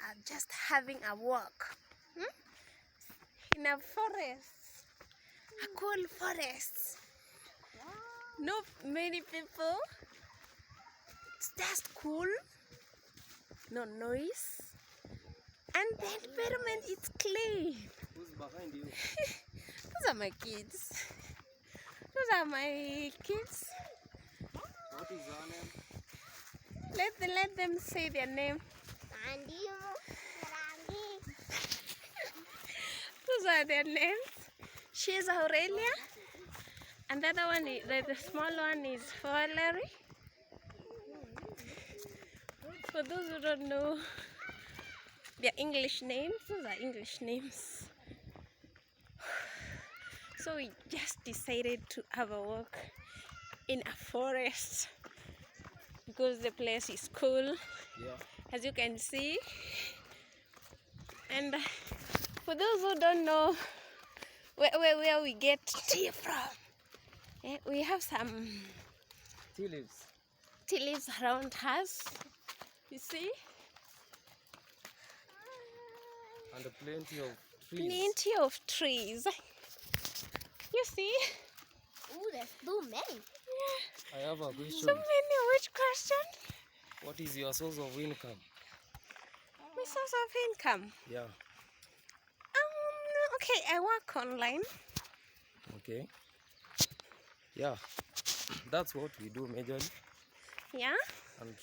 are just having a walk in a forest, a cool forest. Not many people. It's just cool, no noise, and the environment is clean. Who's behind you? Those are my kids. Those are my kids. What is your name? Let them say their name. Those are their names. She's Aurelia, and the other one, the small one, is Valerie. For those who don't know their English names, those are English names. So we just decided to have a walk in a forest because the place is cool, as you can see. And for those who don't know where we get tea from, we have some Tea leaves. tea leaves around us, you see, And plenty of trees. plenty of trees, you see. Ooh, there's too many. I have a question. So many. Which question? What is your source of income? My source of income. Yeah. Okay, I work online. Okay. Yeah. That's what we do majorly. Yeah, And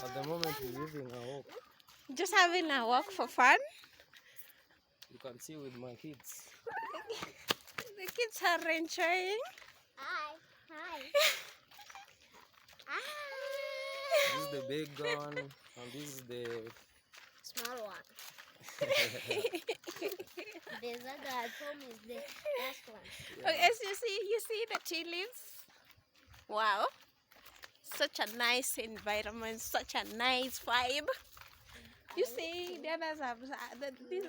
at the moment we're living a walk. just having a walk for fun. You can see with my kids. The kids are enjoying. Hi. Hi. This is the big one, and this is the Small one. There's a guy told me the last one. Okay, as you see the tea leaves. Wow, such a nice environment, such a nice vibe. You see, the others have this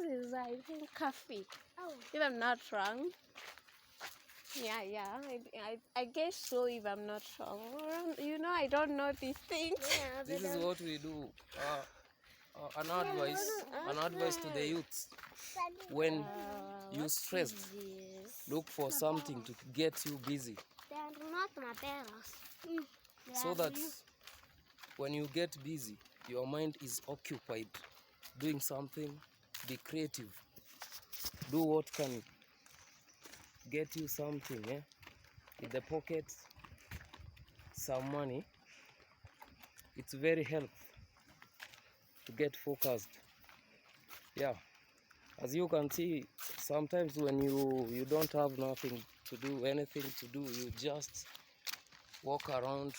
is, I think, coffee, Oh. if I'm not wrong. Yeah, I guess so, if I'm not wrong. You know, I don't know these things. Yeah, This is what we do. An advice to the youths. When you stressed, look for something to get you busy, They are not my parents. so that when you get busy, your mind is occupied doing something. Be creative. Do what can get you something, in the pocket, some money. It's very helpful to get focused. Yeah, as you can see, sometimes when you don't have nothing to do, anything to do, you just walk around,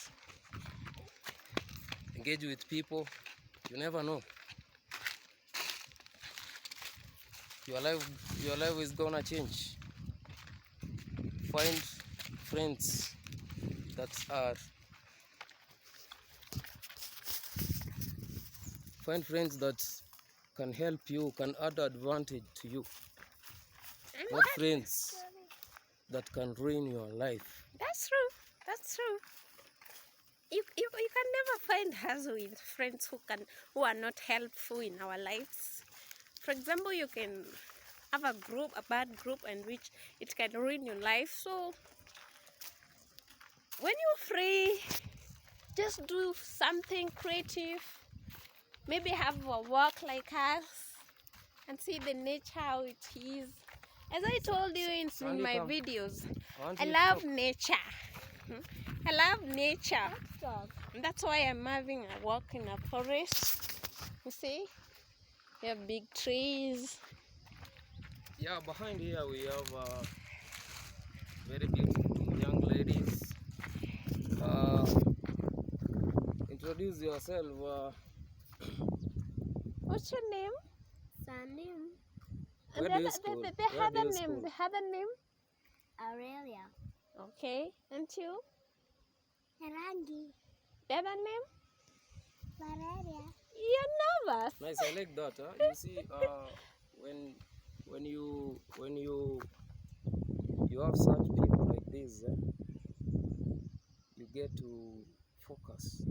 engage with people. You never know, your life is gonna change. Find friends that can help you, can add advantage to you, not friends that can ruin your life. That's true. You can never find us with friends who are not helpful in our lives. For example, you can have a bad group, and which it can ruin your life. So when you're free, just do something creative. Maybe have a walk like us and see the nature how it is. As I told you in my videos, I love nature. I love nature. And that's why I'm having a walk in a forest. You see, we have big trees. Yeah, behind here we have very beautiful young ladies. Introduce yourself. What's your name? Sanim. Where do you school? They have a name. They have a name. Aurelia. Okay, and you? Rangi. The other name? Valeria. You're nervous. Nice, I like that. You see, when you have such people like this, you get to focus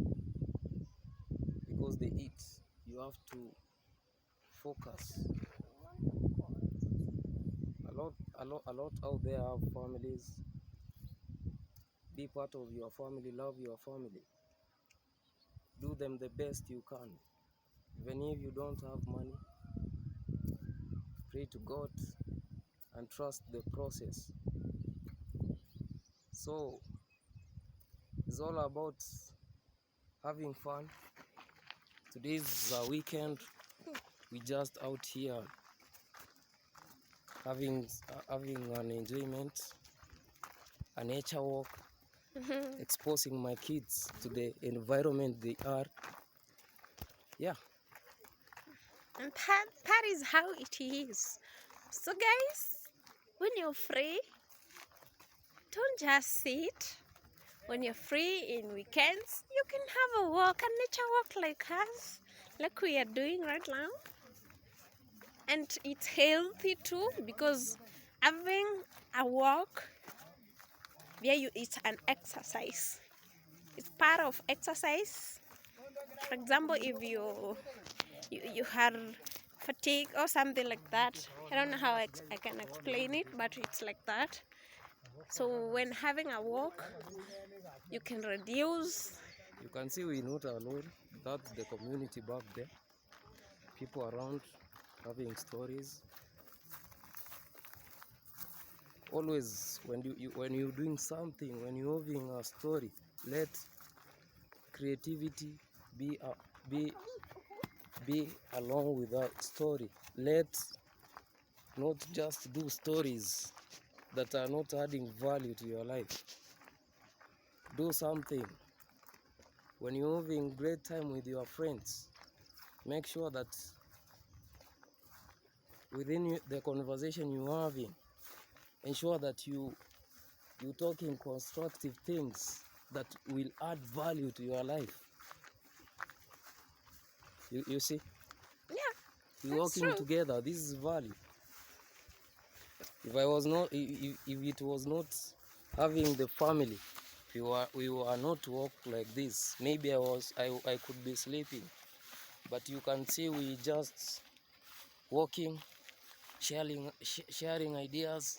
because they eat. You you have to focus. A lot out there have families. Be part of your family, love your family. Do them the best you can. Even if you don't have money, pray to God and trust the process. So it's all about having fun. Today is a weekend. We just out here having an enjoyment, a nature walk, exposing my kids to the environment they are. Yeah. And that is how it is. So guys, when you're free, don't just sit. When you're free in weekends, you can have a walk, a nature walk like us, like we are doing right now. And it's healthy too, because having a walk, it's an exercise. It's part of exercise. For example, if you have fatigue or something like that, I don't know how I can explain it, but it's like that. So when having a walk, you can reduce. You can see we're not alone. That's the community back there. People around having stories. Always when you're doing something, when you're having a story, let creativity be along with that story. Let's not just do stories that are not adding value to your life. Do something. When you're having great time with your friends, make sure that within the conversation you're having, ensure that you're talking constructive things that will add value to your life. You see? Yeah, We're that's working true. together. This is value. If it was not having the family, we were not to work like this, maybe I could be sleeping. But you can see we just working, sharing ideas,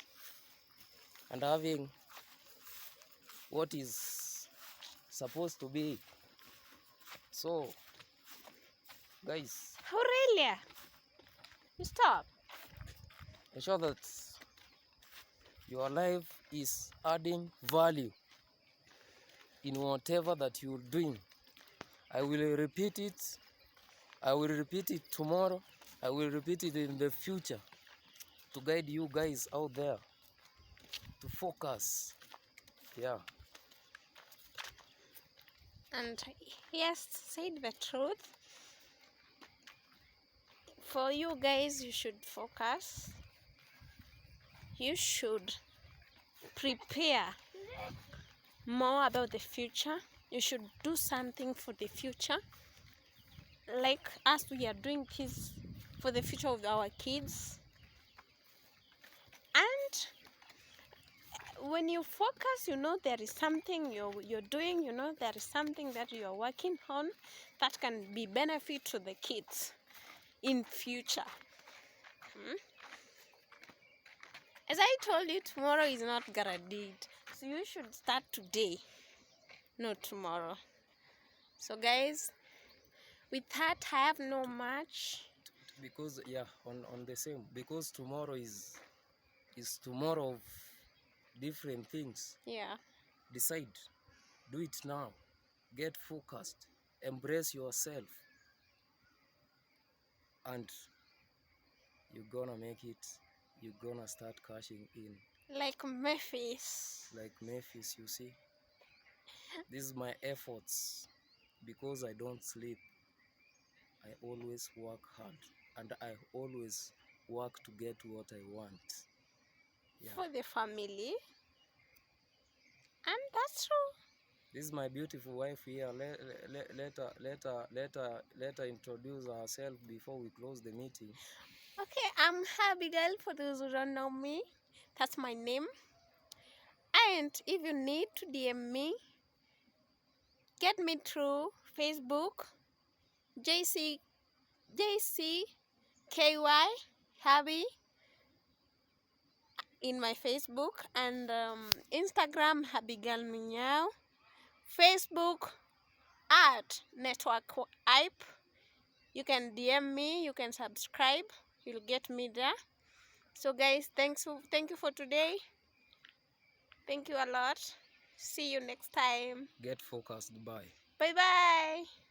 and having what is supposed to be. So, guys, Aurelia, you stop. ensure that your life is adding value in whatever that you're doing. I will repeat it. I will repeat it tomorrow. I will repeat it in the future to guide you guys out there to focus. Yeah. And he has said the truth. For you guys, you should focus. You should prepare more about the future. You should do something for the future. Like us, we are doing this for the future of our kids. And when you focus, you know there is something you're doing, you know there is something that you're working on that can be benefit to the kids in future. As I told you, tomorrow is not guaranteed, so you should start today, not tomorrow. So guys, with that, I have no much. Because on the same, because tomorrow is tomorrow of different things. Yeah. Decide. Do it now. Get focused. Embrace yourself. And you're gonna make it. You're gonna start cashing in. Like Memphis. Like Memphis, you see. This is my efforts. Because I don't sleep, I always work hard. And I always work to get what I want. Yeah. For the family. And that's true. This is my beautiful wife here. Let her introduce herself before we close the meeting. Okay, I'm Abigail, for those who don't know me. That's my name. And if you need to DM me, get me through Facebook, JC JCKY Habi in my Facebook, and Instagram Abigail Minyao, Facebook at Network Hype. You can DM me, you can subscribe, you'll get me there. So guys, thank you for today. Thank you a lot. See you next time. Get focused. Bye. Bye bye.